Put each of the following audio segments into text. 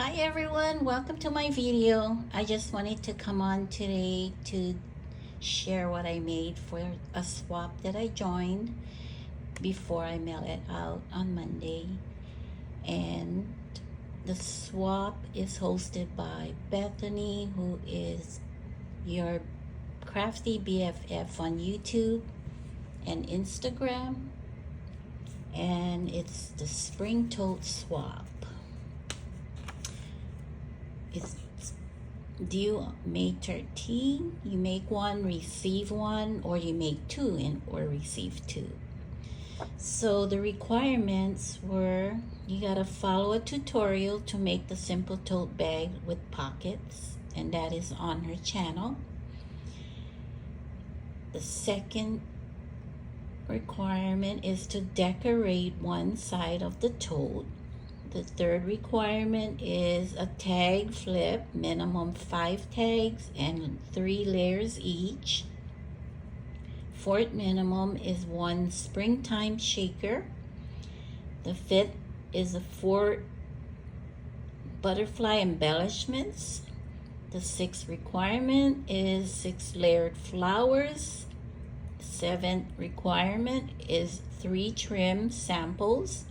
Hi everyone, welcome to my video. I just wanted to come on today to share what I made for a swap that I joined before I mail it out on Monday. And the swap is hosted by Bethany, who is your crafty BFF on YouTube and Instagram. And it's the Spring Tote Swap. It's due May 13. You make one, receive one, or you make two or receive two. So the requirements were you gotta follow a tutorial to make the simple tote bag with pockets, and that is on her channel. The second requirement is to decorate one side of the tote. The third requirement is a tag flip, minimum 5 tags and 3 layers each. Fourth minimum is 1 springtime shaker. The fifth is 4 butterfly embellishments. The sixth requirement is 6 layered flowers. Seventh requirement is 3 trim samples.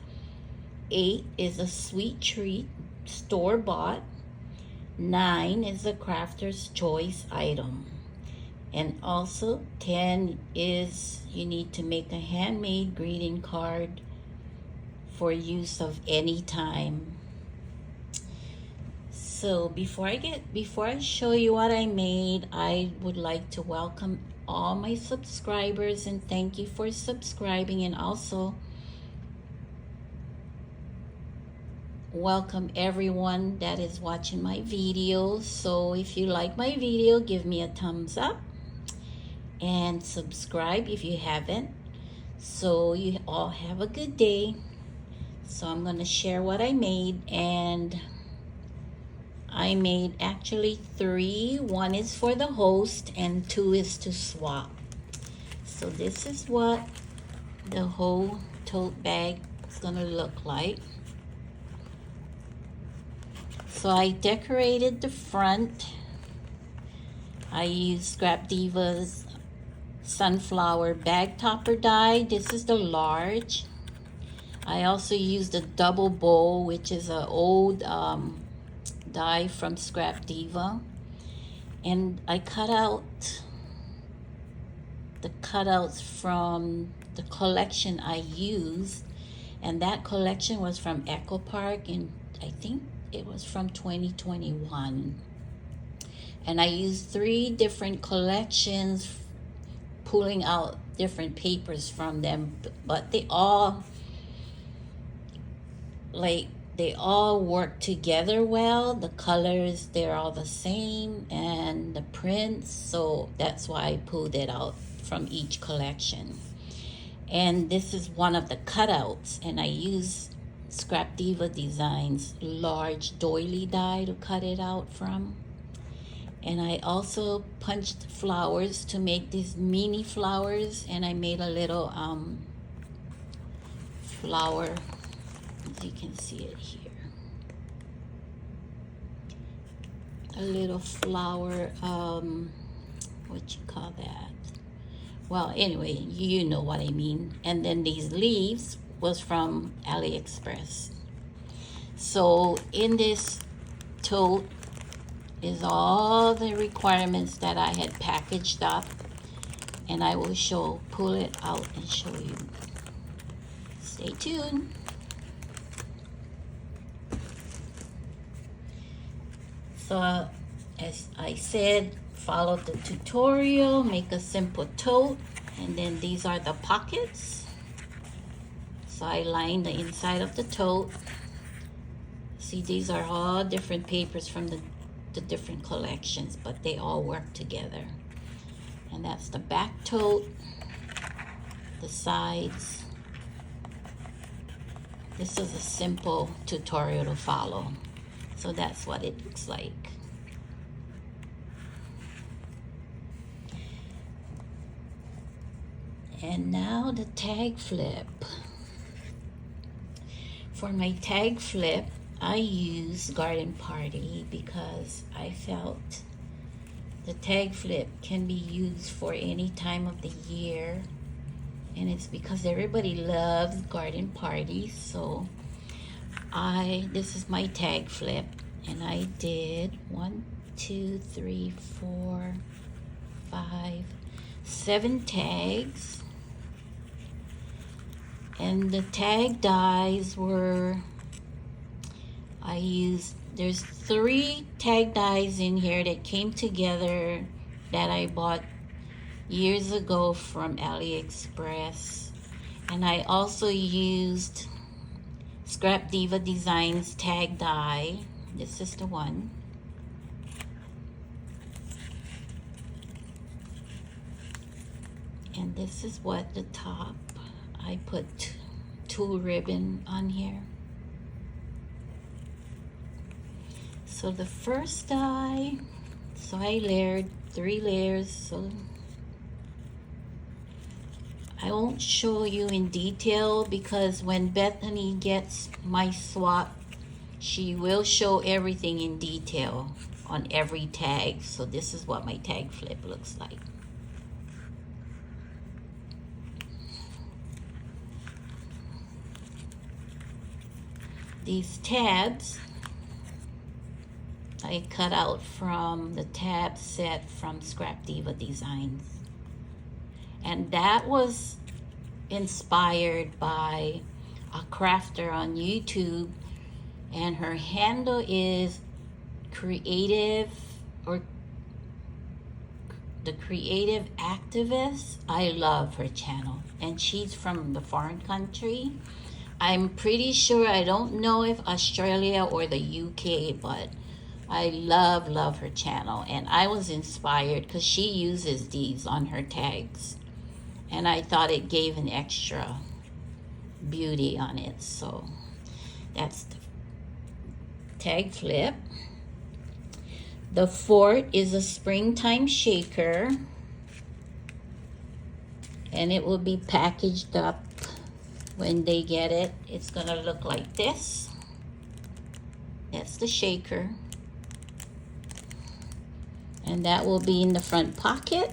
8 is a sweet treat, store-bought. 9 is a crafter's choice item. And also 10 is you need to make a handmade greeting card for use of any time. So before I show you what I made, I would like to welcome all my subscribers and thank you for subscribing, and also welcome everyone that is watching my videos. So if you like my video, give me a thumbs up and subscribe if you haven't. So you all have a good day. So I'm going to share what I made, and I made actually 3. 1 is for the host and 2 is to swap. So this is what the whole tote bag is going to look like. So I decorated the front. I used Scrap Diva's sunflower bag topper die. This is the large. I also used a double bowl, which is an old die from Scrap Diva. And I cut out the cutouts from the collection I used. And that collection was from Echo Park, and I think it was from 2021. And I used 3 different collections, pulling out different papers from them, but they all work together well. The colors, they're all the same, and the prints, so that's why I pulled it out from each collection. And this is one of the cutouts, and I used Scrap Diva Designs large doily die to cut it out from. And I also punched flowers to make these mini flowers, and I made a little flower, as you can see it here, a little flower, what you call that, well, anyway, you know what I mean. And then these leaves was from AliExpress. So in this tote is all the requirements that I had packaged up, and I will pull it out and show you. Stay tuned. So as I said, follow the tutorial, make a simple tote, and then these are the pockets. So I lined the inside of the tote. See, these are all different papers from the different collections, but they all work together. And that's the back tote, the sides. This is a simple tutorial to follow. So that's what it looks like. And now the tag flip. For my tag flip, I use Garden Party because I felt the tag flip can be used for any time of the year, and it's because everybody loves Garden Party. So this is my tag flip, and I did 1, 2, 3, 4, 5, 7 tags. And the tag dies were, there's 3 tag dies in here that came together that I bought years ago from AliExpress. And I also used Scrap Diva Designs tag die. This is the one. And this is what the top, I put tulle ribbon on here. So the first die, so I layered 3 layers. So I won't show you in detail because when Bethany gets my swap, she will show everything in detail on every tag. So this is what my tag flip looks like. These tabs I cut out from the tab set from Scrap Diva Designs, and that was inspired by a crafter on YouTube, and her handle is creative, or the creative activist. I love her channel, and she's from the foreign country. I'm pretty sure, I don't know if Australia or the UK, but I love her channel. And I was inspired because she uses these on her tags, and I thought it gave an extra beauty on it. So that's the tag flip. The fort is a springtime shaker, and it will be packaged up when they get it. It's gonna look like this. That's the shaker, and that will be in the front pocket.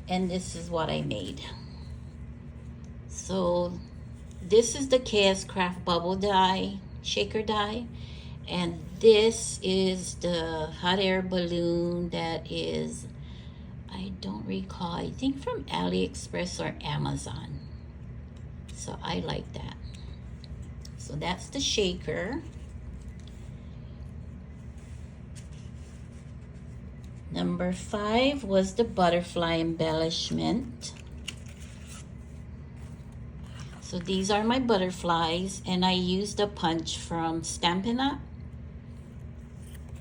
And this is what I made. So this is the KS Craft bubble die, shaker die, and this is the hot air balloon that is, I don't recall, I think from AliExpress or Amazon. So I like that. So that's the shaker. Number 5 was the butterfly embellishment. So these are my butterflies, and I used a punch from Stampin' Up.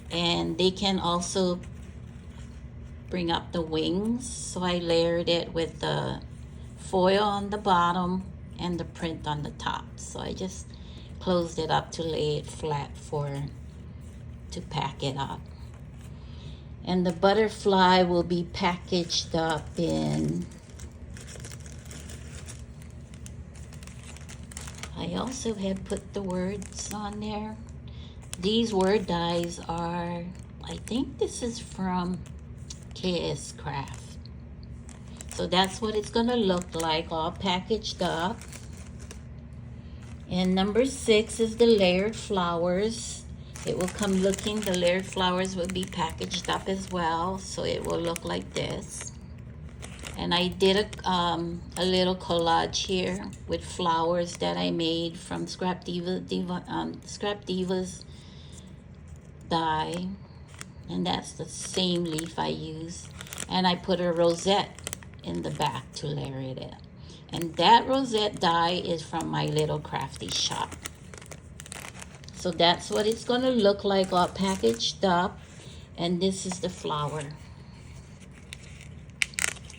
And they can also bring up the wings. So I layered it with the foil on the bottom and the print on the top. So I just closed it up to lay it flat to pack it up. And the butterfly will be packaged up in, I also had put the words on there. These word dies are, I think this is from KS Craft. So that's what it's gonna look like, all packaged up. And number 6 is the layered flowers. It will come looking, the layered flowers will be packaged up as well, so it will look like this. And I did a little collage here with flowers that I made from Scrap Diva's die, and that's the same leaf I use. And I put a rosette in the back to layer it in. And that rosette die is from my little crafty shop. So that's what it's gonna look like, all packaged up. And this is the flower.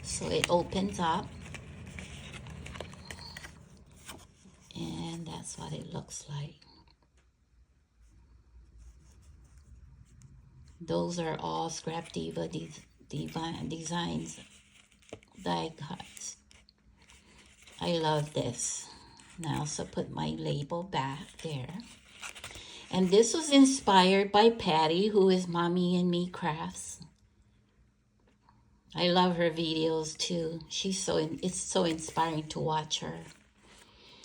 So it opens up. And that's what it looks like. Those are all Scrap Diva Designs die cuts. I love this. Now, so put my label back there. And this was inspired by Patty, who is Mommy and Me Crafts. I love her videos too. It's so inspiring to watch her.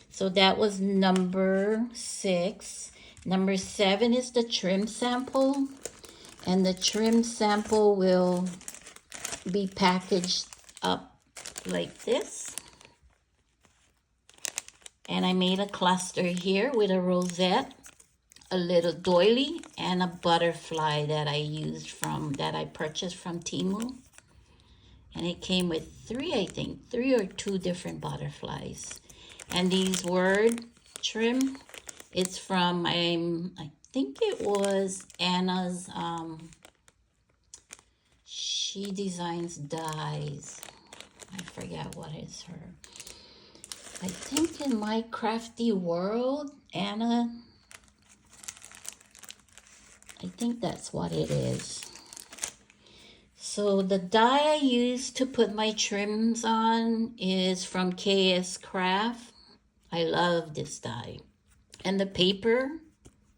So that was number 6. Number 7 is the trim sample. And the trim sample will be packaged up like this. And I made a cluster here with a rosette, a little doily, and a butterfly that I purchased from Temu. And it came with 3 or 2 different butterflies. And these word trim, it's from, I think it was Anna's, she designs dies. I forget what is her. I think in My Crafty World, Anna, I think that's what it is. So the die I use to put my trims on is from KS Craft. I love this die. And the paper,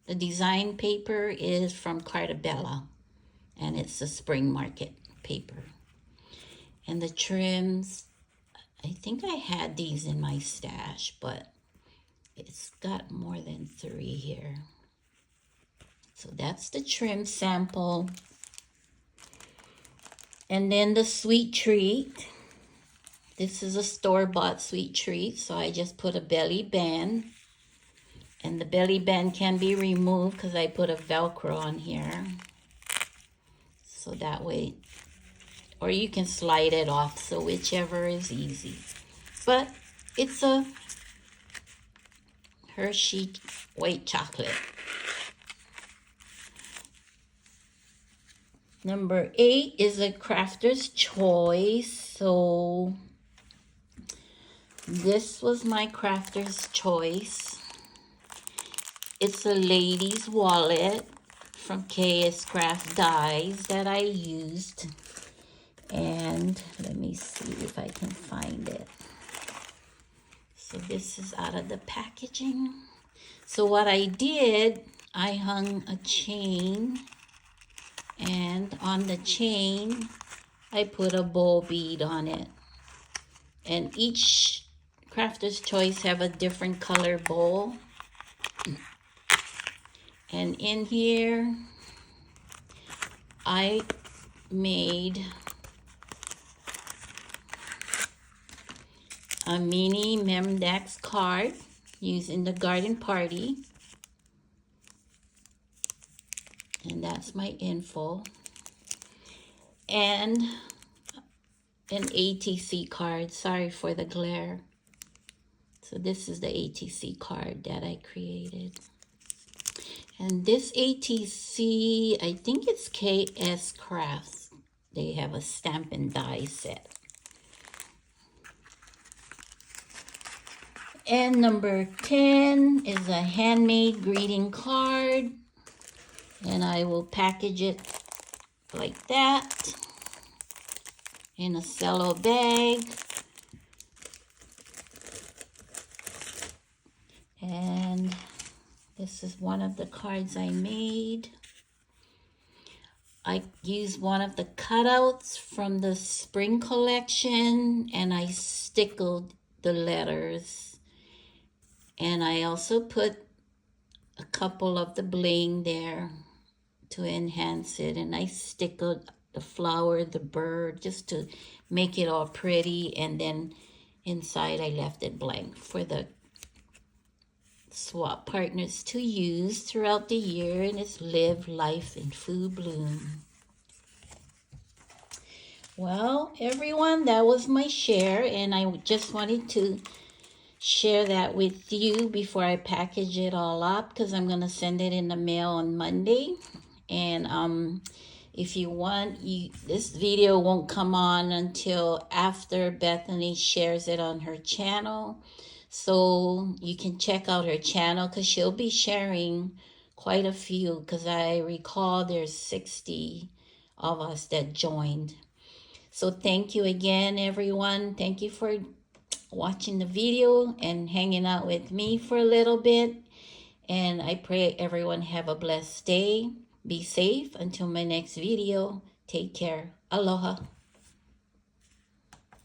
the design paper is from Cartabella. And it's a spring market paper. And the trims, I think I had these in my stash, but it's got more than 3 here. So that's the trim sample. And then the sweet treat. This is a store-bought sweet treat, so I just put a belly band. And the belly band can be removed because I put a Velcro on here. So that way, or you can slide it off, so whichever is easy. But it's a Hershey white chocolate. Number 8 is a crafter's choice. So this was my crafter's choice. It's a lady's wallet from KS Craft Dies that I used. And let me see if I can find it. So this is out of the packaging. So what I did, I hung a chain. And on the chain, I put a bow bead on it. And each crafter's choice have a different color bowl. And in here, I made a mini Memdax card using the garden party. And that's my info. And an ATC card. Sorry for the glare. So this is the ATC card that I created. And this ATC, I think it's KS Crafts. They have a stamp and die set. And number 10 is a handmade greeting card. And I will package it like that in a cello bag. And this is one of the cards I made. I used one of the cutouts from the spring collection and I stickled the letters. And I also put a couple of the bling there to enhance it, and I stickled the flower, the bird, just to make it all pretty, and then inside I left it blank for the swap partners to use throughout the year, and it's Live Life in Full Bloom. Well, everyone, that was my share, and I just wanted to share that with you before I package it all up, because I'm going to send it in the mail on Monday. And if you want, this video won't come on until after Bethany shares it on her channel. So you can check out her channel because she'll be sharing quite a few, because I recall there's 60 of us that joined. So thank you again, everyone. Thank you for watching the video and hanging out with me for a little bit. And I pray everyone have a blessed day. Be safe until my next video. Take care. Aloha.